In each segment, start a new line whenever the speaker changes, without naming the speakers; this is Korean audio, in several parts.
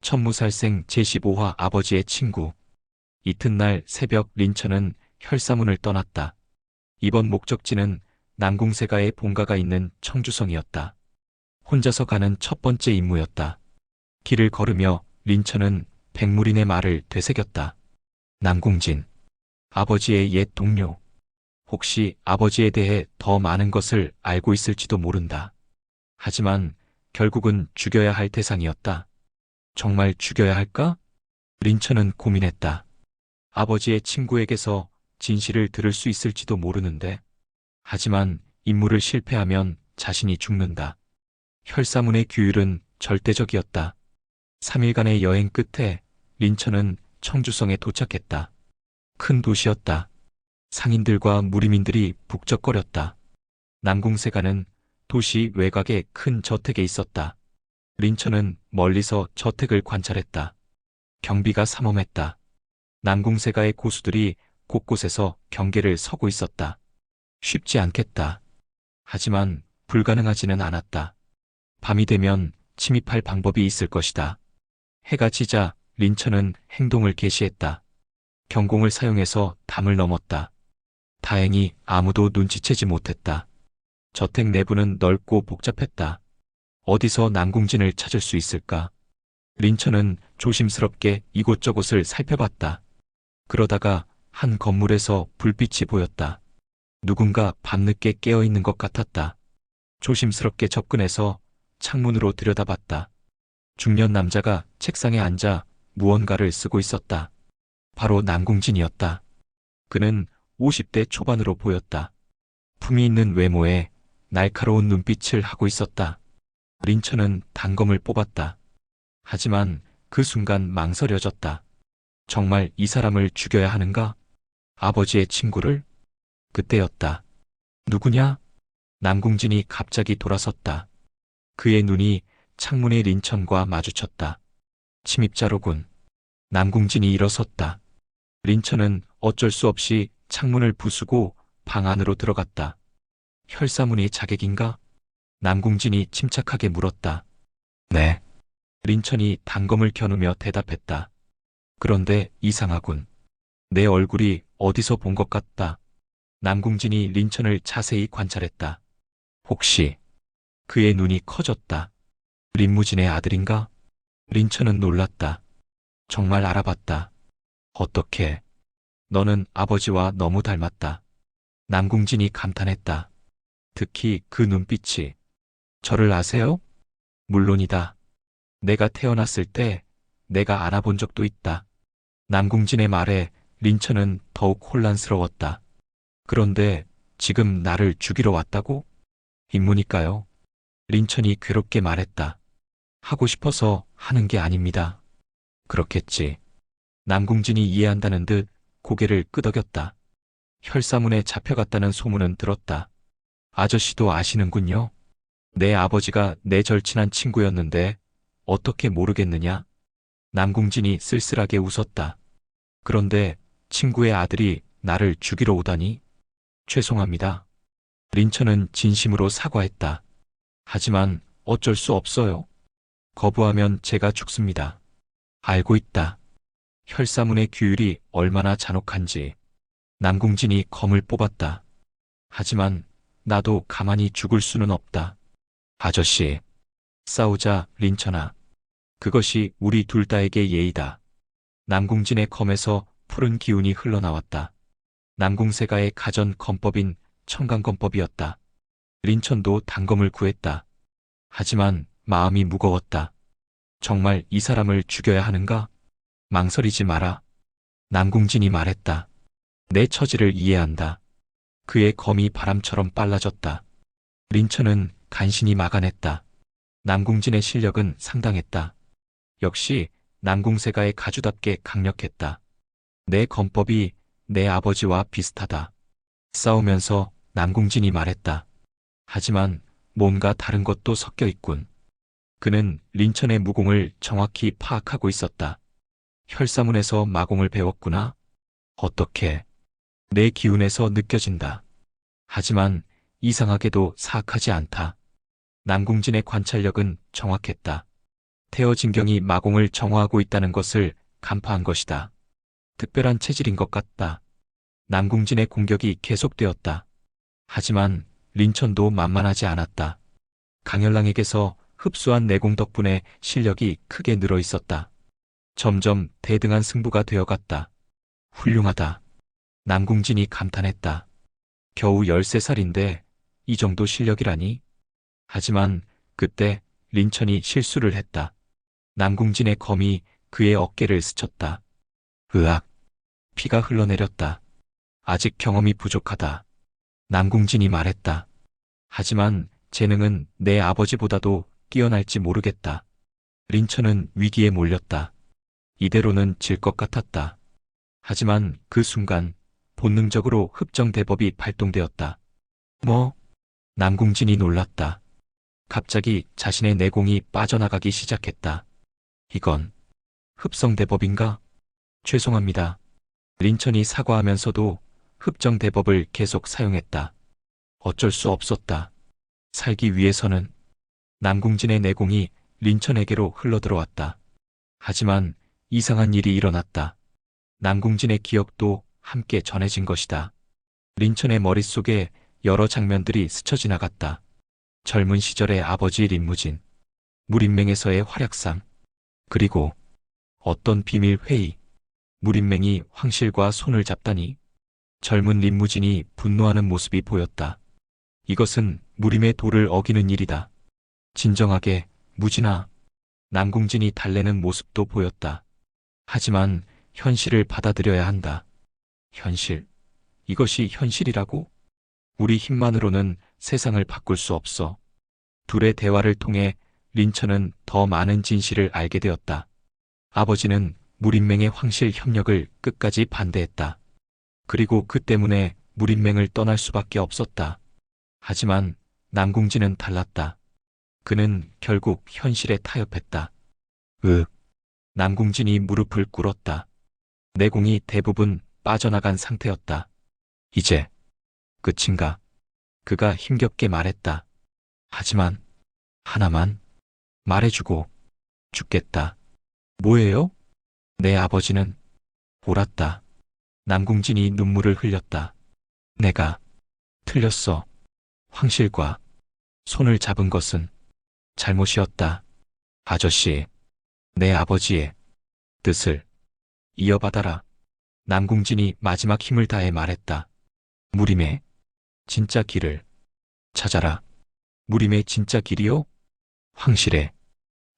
천무살생 제15화 아버지의 친구. 이튿날 새벽 린처는 혈사문을 떠났다. 이번 목적지는 난궁세가의 본가가 있는 청주성이었다. 혼자서 가는 첫 번째 임무였다. 길을 걸으며 린처는 백무린의 말을 되새겼다. 난궁진, 아버지의 옛 동료. 혹시 아버지에 대해 더 많은 것을 알고 있을지도 모른다. 하지만 결국은 죽여야 할 대상이었다. 정말 죽여야 할까? 린처는 고민했다. 아버지의 친구에게서 진실을 들을 수 있을지도 모르는데. 하지만 임무를 실패하면 자신이 죽는다. 혈사문의 규율은 절대적이었다. 3일간의 여행 끝에 린처는 청주성에 도착했다. 큰 도시였다. 상인들과 무리민들이 북적거렸다. 난궁세가는 도시 외곽의 큰 저택에 있었다. 린처는 멀리서 저택을 관찰했다. 경비가 삼엄했다. 난궁세가의 고수들이 곳곳에서 경계를 서고 있었다. 쉽지 않겠다. 하지만 불가능하지는 않았다. 밤이 되면 침입할 방법이 있을 것이다. 해가 지자 린처는 행동을 개시했다. 경공을 사용해서 담을 넘었다. 다행히 아무도 눈치채지 못했다. 저택 내부는 넓고 복잡했다. 어디서 난궁진을 찾을 수 있을까? 린처는 조심스럽게 이곳저곳을 살펴봤다. 그러다가 한 건물에서 불빛이 보였다. 누군가 밤늦게 깨어있는 것 같았다. 조심스럽게 접근해서 창문으로 들여다봤다. 중년 남자가 책상에 앉아 무언가를 쓰고 있었다. 바로 난궁진이었다. 그는 50대 초반으로 보였다. 품위 있는 외모에 날카로운 눈빛을 하고 있었다. 린처는 단검을 뽑았다. 하지만 그 순간 망설여졌다. 정말 이 사람을 죽여야 하는가? 아버지의 친구를? 그때였다. 누구냐? 난궁진이 갑자기 돌아섰다. 그의 눈이 창문의 린처과 마주쳤다. 침입자로군. 난궁진이 일어섰다. 린처는 어쩔 수 없이 창문을 부수고 방 안으로 들어갔다. 혈사문이 자객인가? 난궁진이 침착하게 물었다. 네. 린처이 단검을 겨누며 대답했다. 그런데 이상하군. 내 얼굴이 어디서 본 것 같다. 난궁진이 린처를 자세히 관찰했다. 혹시 그의 눈이 커졌다. 린무진의 아들인가? 린처는 놀랐다. 정말 알아봤다. 어떻게? 너는 아버지와 너무 닮았다. 난궁진이 감탄했다. 특히 그 눈빛이. 저를 아세요? 물론이다. 내가 태어났을 때 내가 알아본 적도 있다. 난궁진의 말에 린처는 더욱 혼란스러웠다. 그런데 지금 나를 죽이러 왔다고? 임무니까요. 린처이 괴롭게 말했다. 하고 싶어서 하는 게 아닙니다. 그렇겠지. 난궁진이 이해한다는 듯 고개를 끄덕였다. 혈사문에 잡혀갔다는 소문은 들었다. 아저씨도 아시는군요. 내 아버지가 내 절친한 친구였는데 어떻게 모르겠느냐? 난궁진이 쓸쓸하게 웃었다. 그런데 친구의 아들이 나를 죽이러 오다니? 죄송합니다. 린처는 진심으로 사과했다. 하지만 어쩔 수 없어요. 거부하면 제가 죽습니다. 알고 있다. 혈사문의 규율이 얼마나 잔혹한지. 난궁진이 검을 뽑았다. 하지만 나도 가만히 죽을 수는 없다. 아저씨, 싸우자, 린처나. 그것이 우리 둘 다에게 예의다. 난궁진의 검에서 푸른 기운이 흘러나왔다. 난궁세가의 가전 검법인 청강검법이었다. 린처도 단검을 구했다. 하지만 마음이 무거웠다. 정말 이 사람을 죽여야 하는가? 망설이지 마라. 난궁진이 말했다. 내 처지를 이해한다. 그의 검이 바람처럼 빨라졌다. 린처는 간신히 막아냈다. 난궁진의 실력은 상당했다. 역시 난궁세가의 가주답게 강력했다. 내 검법이 내 아버지와 비슷하다. 싸우면서 난궁진이 말했다. 하지만 뭔가 다른 것도 섞여 있군. 그는 린처의 무공을 정확히 파악하고 있었다. 혈사문에서 마공을 배웠구나. 어떻게? 내 기운에서 느껴진다. 하지만 이상하게도 사악하지 않다. 난궁진의 관찰력은 정확했다. 태어진경이 마공을 정화하고 있다는 것을 간파한 것이다. 특별한 체질인 것 같다. 남궁진의 공격이 계속되었다. 하지만 린천도 만만하지 않았다. 강열랑에게서 흡수한 내공 덕분에 실력이 크게 늘어 있었다. 점점 대등한 승부가 되어갔다. 훌륭하다. 남궁진이 감탄했다. 겨우 13살인데 이 정도 실력이라니? 하지만 그때 린천이 실수를 했다. 남궁진의 검이 그의 어깨를 스쳤다. 으악! 피가 흘러내렸다. 아직 경험이 부족하다. 남궁진이 말했다. 하지만 재능은 내 아버지보다도 뛰어날지 모르겠다. 린천은 위기에 몰렸다. 이대로는 질 것 같았다. 하지만 그 순간 본능적으로 흡정 대법이 발동되었다. 뭐? 남궁진이 놀랐다. 갑자기 자신의 내공이 빠져나가기 시작했다. 이건 흡성 대법인가? 죄송합니다. 린천이 사과하면서도 흡정 대법을 계속 사용했다. 어쩔 수 없었다. 살기 위해서는. 남궁진의 내공이 린천에게로 흘러들어왔다. 하지만 이상한 일이 일어났다. 남궁진의 기억도 함께 전해진 것이다. 린천의 머릿속에 여러 장면들이 스쳐 지나갔다. 젊은 시절의 아버지 린무진, 물인맹에서의 활약상, 그리고 어떤 비밀 회의, 물인맹이 황실과 손을 잡다니. 젊은 린무진이 분노하는 모습이 보였다. 이것은 무림의 도를 어기는 일이다. 진정하게, 무진아. 남궁진이 달래는 모습도 보였다. 하지만 현실을 받아들여야 한다. 현실. 이것이 현실이라고? 우리 힘만으로는 세상을 바꿀 수 없어. 둘의 대화를 통해 린천은 더 많은 진실을 알게 되었다. 아버지는 물인맹의 황실 협력을 끝까지 반대했다. 그리고 그 때문에 물인맹을 떠날 수밖에 없었다. 하지만 남궁진은 달랐다. 그는 결국 현실에 타협했다. 남궁진이 무릎을 꿇었다. 내공이 대부분 빠져나간 상태였다. 이제 끝인가? 그가 힘겹게 말했다. 하지만 하나만 말해주고 죽겠다. 뭐예요? 내 아버지는 옳았다. 남궁진이 눈물을 흘렸다. 내가 틀렸어. 황실과 손을 잡은 것은 잘못이었다. 아저씨, 내 아버지의 뜻을 이어받아라. 남궁진이 마지막 힘을 다해 말했다. 무림의 진짜 길을 찾아라. 무림의 진짜 길이요? 황실의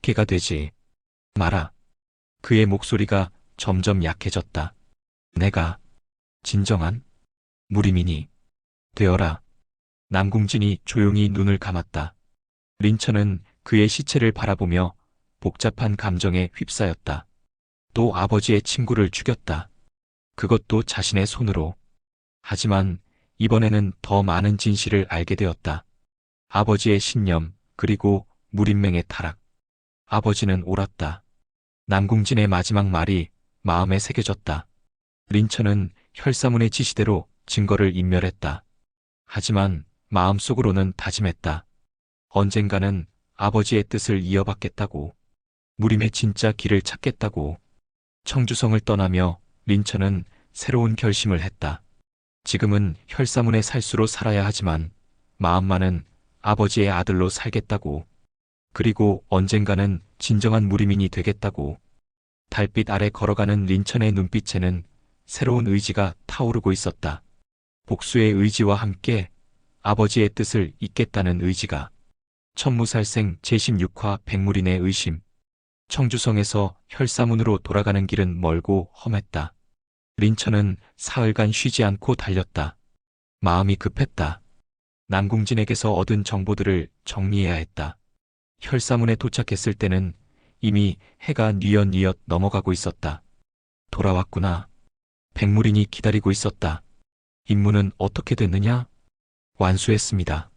개가 되지 마라. 그의 목소리가 점점 약해졌다. 내가 진정한 무림이니 되어라. 남궁진이 조용히 눈을 감았다. 린천은 그의 시체를 바라보며 복잡한 감정에 휩싸였다. 또 아버지의 친구를 죽였다. 그것도 자신의 손으로. 하지만 이번에는 더 많은 진실을 알게 되었다. 아버지의 신념, 그리고 물인맹의 타락. 아버지는 옳았다. 남궁진의 마지막 말이 마음에 새겨졌다. 린천은 혈사문의 지시대로 증거를 인멸했다. 하지만 마음속으로는 다짐했다. 언젠가는 아버지의 뜻을 이어받겠다고. 무림의 진짜 길을 찾겠다고. 청주성을 떠나며 린천은 새로운 결심을 했다. 지금은 혈사문의 살수로 살아야 하지만 마음만은 아버지의 아들로 살겠다고. 그리고 언젠가는 진정한 무림인이 되겠다고. 달빛 아래 걸어가는 린천의 눈빛에는 새로운 의지가 타오르고 있었다. 복수의 의지와 함께 아버지의 뜻을 잇겠다는 의지가. 천무살생 제16화 백무린의 의심. 청주성에서 혈사문으로 돌아가는 길은 멀고 험했다. 린천은 사흘간 쉬지 않고 달렸다. 마음이 급했다. 남궁진에게서 얻은 정보들을 정리해야 했다. 혈사문에 도착했을 때는 이미 해가 뉘엿뉘엿 넘어가고 있었다. 돌아왔구나. 백무린이 기다리고 있었다. 임무는 어떻게 됐느냐? 완수했습니다.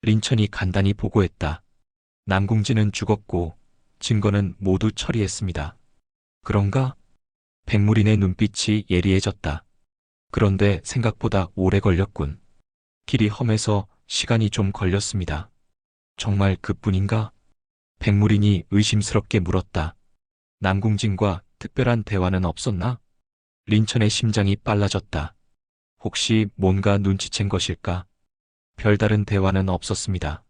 린천이 간단히 보고했다. 남궁진은 죽었고 증거는 모두 처리했습니다. 그런가? 백무린의 눈빛이 예리해졌다. 그런데 생각보다 오래 걸렸군. 길이 험해서 시간이 좀 걸렸습니다. 정말 그뿐인가? 백무린이 의심스럽게 물었다. 남궁진과 특별한 대화는 없었나? 린천의 심장이 빨라졌다. 혹시 뭔가 눈치챈 것일까? 별다른 대화는 없었습니다.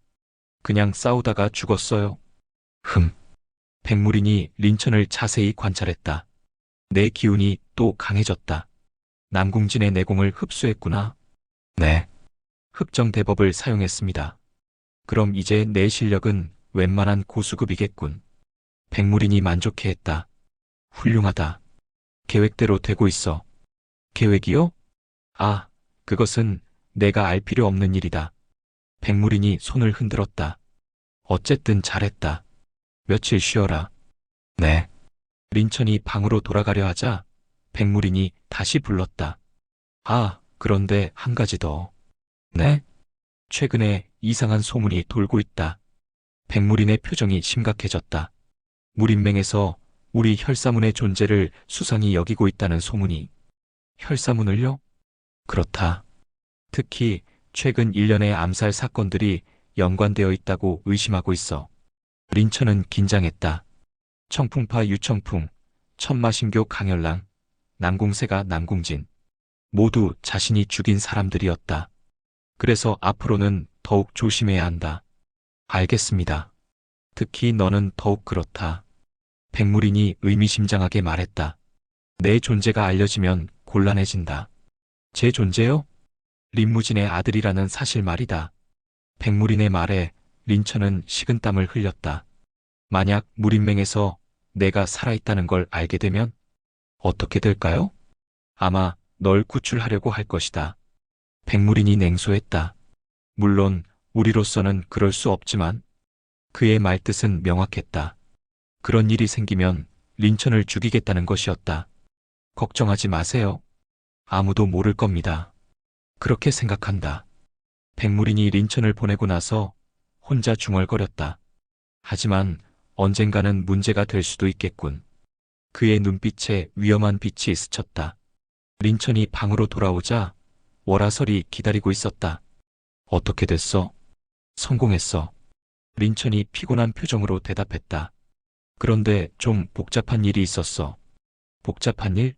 그냥 싸우다가 죽었어요. 백무린이 린천을 자세히 관찰했다. 내 기운이 또 강해졌다. 남궁진의 내공을 흡수했구나. 네. 흡정 대법을 사용했습니다. 그럼 이제 내 실력은 웬만한 고수급이겠군. 백무린이 만족해했다. 훌륭하다. 계획대로 되고 있어. 계획이요? 아, 그것은 내가 알 필요 없는 일이다. 백무린이 손을 흔들었다. 어쨌든 잘했다. 며칠 쉬어라. 네. 린천이 방으로 돌아가려 하자 백무린이 다시 불렀다. 아, 그런데 한 가지 더. 네? 최근에 이상한 소문이 돌고 있다. 백무린의 표정이 심각해졌다. 무린맹에서 우리 혈사문의 존재를 수상히 여기고 있다는 소문이. 혈사문을요? 그렇다. 특히 최근 일련의 암살 사건들이 연관되어 있다고 의심하고 있어. 린천은 긴장했다. 청풍파 유청풍, 천마신교 강열랑, 남궁세가 남궁진. 모두 자신이 죽인 사람들이었다. 그래서 앞으로는 더욱 조심해야 한다. 알겠습니다. 특히 너는 더욱 그렇다. 백무린이 의미심장하게 말했다. 내 존재가 알려지면 곤란해진다. 제 존재요? 린무진의 아들이라는 사실 말이다. 백무린의 말에 린천은 식은땀을 흘렸다. 만약 무린맹에서 내가 살아있다는 걸 알게 되면 어떻게 될까요? 아마 널 구출하려고 할 것이다. 백무린이 냉소했다. 물론 우리로서는 그럴 수 없지만 그의 말뜻은 명확했다. 그런 일이 생기면 린천을 죽이겠다는 것이었다. 걱정하지 마세요. 아무도 모를 겁니다. 그렇게 생각한다. 백무린이 린천을 보내고 나서 혼자 중얼거렸다. 하지만 언젠가는 문제가 될 수도 있겠군. 그의 눈빛에 위험한 빛이 스쳤다. 린천이 방으로 돌아오자 월화설이 기다리고 있었다. 어떻게 됐어? 성공했어. 린천이 피곤한 표정으로 대답했다. 그런데 좀 복잡한 일이 있었어. 복잡한 일?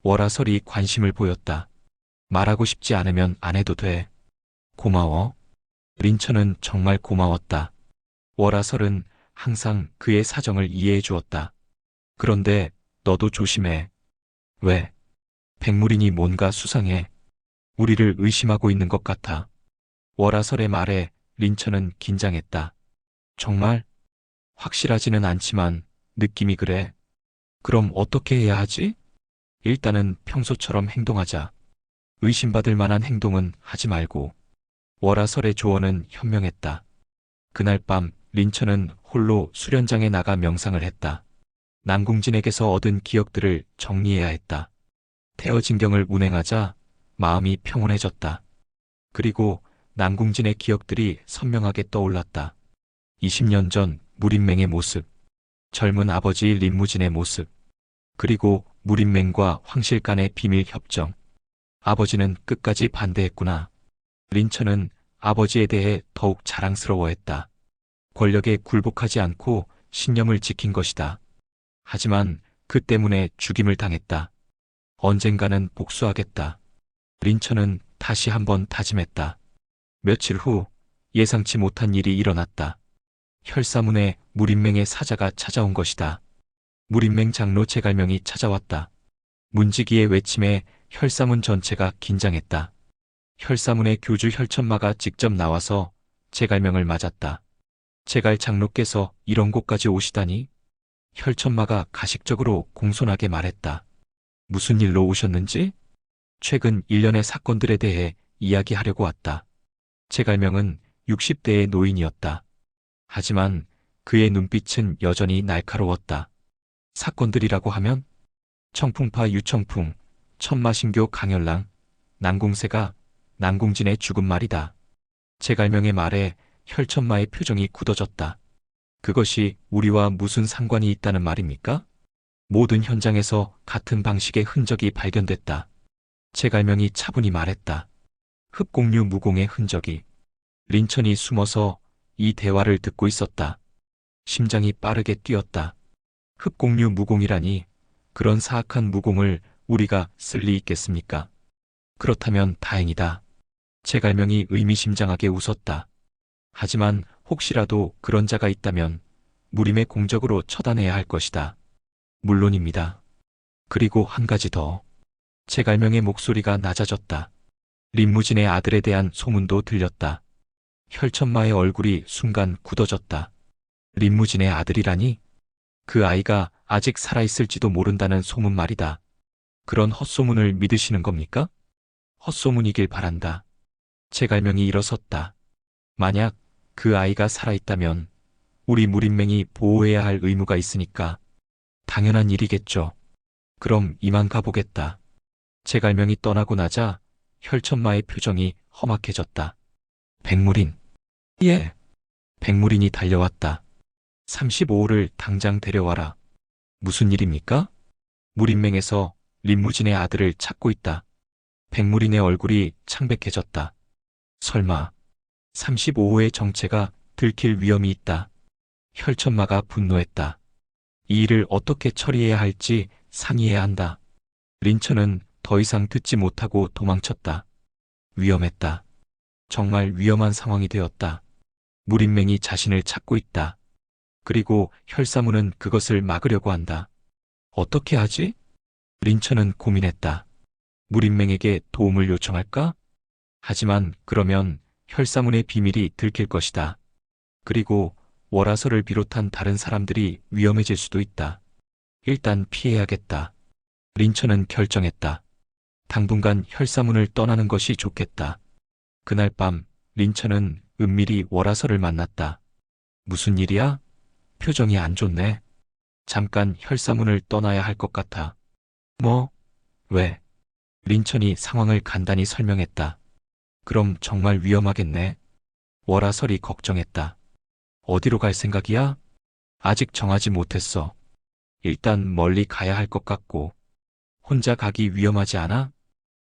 월화설이 관심을 보였다. 말하고 싶지 않으면 안 해도 돼. 고마워. 린천은 정말 고마웠다. 월화설은 항상 그의 사정을 이해해 주었다. 그런데 너도 조심해. 왜? 백무린이 뭔가 수상해. 우리를 의심하고 있는 것 같아. 월화설의 말에 린천은 긴장했다. 정말? 확실하지는 않지만 느낌이 그래. 그럼 어떻게 해야 하지? 일단은 평소처럼 행동하자. 의심받을 만한 행동은 하지 말고. 월화설의 조언은 현명했다. 그날 밤 린천은 홀로 수련장에 나가 명상을 했다. 남궁진에게서 얻은 기억들을 정리해야 했다. 태어진경을 운행하자 마음이 평온해졌다. 그리고 남궁진의 기억들이 선명하게 떠올랐다. 20년 전 무린맹의 모습, 젊은 아버지 린무진의 모습, 그리고 무린맹과 황실 간의 비밀 협정. 아버지는 끝까지 반대했구나. 린천은 아버지에 대해 더욱 자랑스러워했다. 권력에 굴복하지 않고 신념을 지킨 것이다. 하지만 그 때문에 죽임을 당했다. 언젠가는 복수하겠다. 린천은 다시 한번 다짐했다. 며칠 후 예상치 못한 일이 일어났다. 혈사문에 무린맹의 사자가 찾아온 것이다. 무린맹 장로 제갈명이 찾아왔다. 문지기의 외침에 혈사문 전체가 긴장했다. 혈사문의 교주 혈천마가 직접 나와서 제갈명을 맞았다. 제갈 장로께서 이런 곳까지 오시다니? 혈천마가 가식적으로 공손하게 말했다. 무슨 일로 오셨는지? 최근 일련의 사건들에 대해 이야기하려고 왔다. 제갈명은 60대의 노인이었다. 하지만 그의 눈빛은 여전히 날카로웠다. 사건들이라고 하면 청풍파 유청풍, 천마신교 강열랑, 남궁세가 남궁진의 죽은 말이다. 제갈명의 말에 혈천마의 표정이 굳어졌다. 그것이 우리와 무슨 상관이 있다는 말입니까? 모든 현장에서 같은 방식의 흔적이 발견됐다. 제갈명이 차분히 말했다. 흡공류 무공의 흔적이. 린천이 숨어서 이 대화를 듣고 있었다. 심장이 빠르게 뛰었다. 흑공류 무공이라니 그런 사악한 무공을 우리가 쓸 리 있겠습니까? 그렇다면 다행이다. 제갈명이 의미심장하게 웃었다. 하지만 혹시라도 그런 자가 있다면 무림의 공적으로 처단해야 할 것이다. 물론입니다. 그리고 한 가지 더. 제갈명의 목소리가 낮아졌다. 림무진의 아들에 대한 소문도 들렸다. 혈천마의 얼굴이 순간 굳어졌다. 림무진의 아들이라니? 그 아이가 아직 살아있을지도 모른다는 소문 말이다. 그런 헛소문을 믿으시는 겁니까? 헛소문이길 바란다. 제갈명이 일어섰다. 만약 그 아이가 살아있다면 우리 무림맹이 보호해야 할 의무가 있으니까 당연한 일이겠죠. 그럼 이만 가보겠다. 제갈명이 떠나고 나자 혈천마의 표정이 험악해졌다. 백무린. 예. 백무린이 달려왔다. 35호를 당장 데려와라. 무슨 일입니까? 무림맹에서 림무진의 아들을 찾고 있다. 백무린의 얼굴이 창백해졌다. 설마 35호의 정체가 들킬 위험이 있다. 혈천마가 분노했다. 이 일을 어떻게 처리해야 할지 상의해야 한다. 린처는 더 이상 듣지 못하고 도망쳤다. 위험했다. 정말 위험한 상황이 되었다. 무림맹이 자신을 찾고 있다. 그리고 혈사무는 그것을 막으려고 한다. 어떻게 하지? 린처는 고민했다. 무림맹에게 도움을 요청할까? 하지만 그러면 혈사문의 비밀이 들킬 것이다. 그리고 월화설을 비롯한 다른 사람들이 위험해질 수도 있다. 일단 피해야겠다. 린처는 결정했다. 당분간 혈사문을 떠나는 것이 좋겠다. 그날 밤 린처는 은밀히 월화설을 만났다. 무슨 일이야? 표정이 안 좋네. 잠깐 혈사문을 떠나야 할 것 같아. 뭐? 왜? 린천이 상황을 간단히 설명했다. 그럼 정말 위험하겠네. 월화설이 걱정했다. 어디로 갈 생각이야? 아직 정하지 못했어. 일단 멀리 가야 할 것 같고. 혼자 가기 위험하지 않아?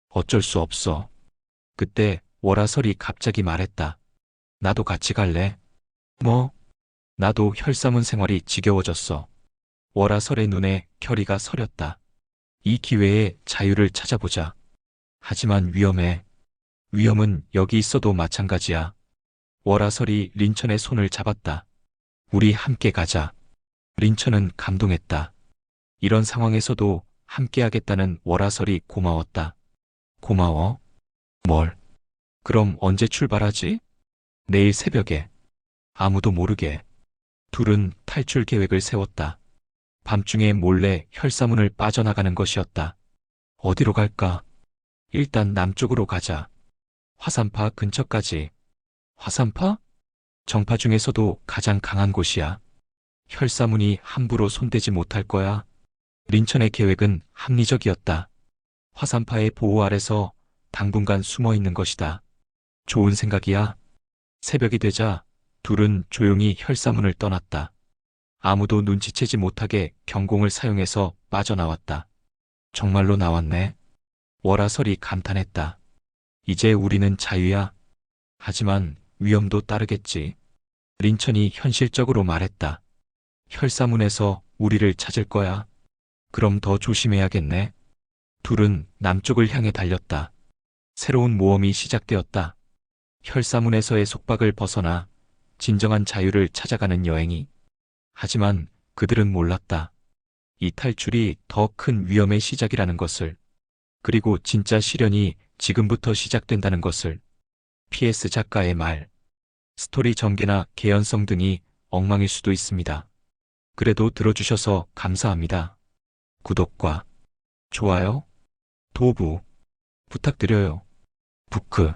어쩔 수 없어. 그때 월화설이 갑자기 말했다. 나도 같이 갈래. 뭐? 나도 혈사문 생활이 지겨워졌어. 월화설의 눈에 결의가 서렸다. 이 기회에 자유를 찾아보자. 하지만 위험해. 위험은 여기 있어도 마찬가지야. 월화설이 린천의 손을 잡았다. 우리 함께 가자. 린천은 감동했다. 이런 상황에서도 함께하겠다는 월화설이 고마웠다. 고마워? 뭘? 그럼 언제 출발하지? 내일 새벽에. 아무도 모르게. 둘은 탈출 계획을 세웠다. 밤중에 몰래 혈사문을 빠져나가는 것이었다. 어디로 갈까? 일단 남쪽으로 가자. 화산파 근처까지. 화산파? 정파 중에서도 가장 강한 곳이야. 혈사문이 함부로 손대지 못할 거야. 린천의 계획은 합리적이었다. 화산파의 보호 아래서 당분간 숨어 있는 것이다. 좋은 생각이야. 새벽이 되자 둘은 조용히 혈사문을 떠났다. 아무도 눈치채지 못하게 경공을 사용해서 빠져나왔다. 정말로 나왔네. 월화설이 감탄했다. 이제 우리는 자유야. 하지만 위험도 따르겠지. 린천이 현실적으로 말했다. 혈사문에서 우리를 찾을 거야. 그럼 더 조심해야겠네. 둘은 남쪽을 향해 달렸다. 새로운 모험이 시작되었다. 혈사문에서의 속박을 벗어나 진정한 자유를 찾아가는 여행이. 하지만 그들은 몰랐다. 이 탈출이 더 큰 위험의 시작이라는 것을. 그리고 진짜 시련이 지금부터 시작된다는 것을. PS 작가의 말. 스토리 전개나 개연성 등이 엉망일 수도 있습니다. 그래도 들어주셔서 감사합니다. 구독과 좋아요, 도구 부탁드려요. 부크.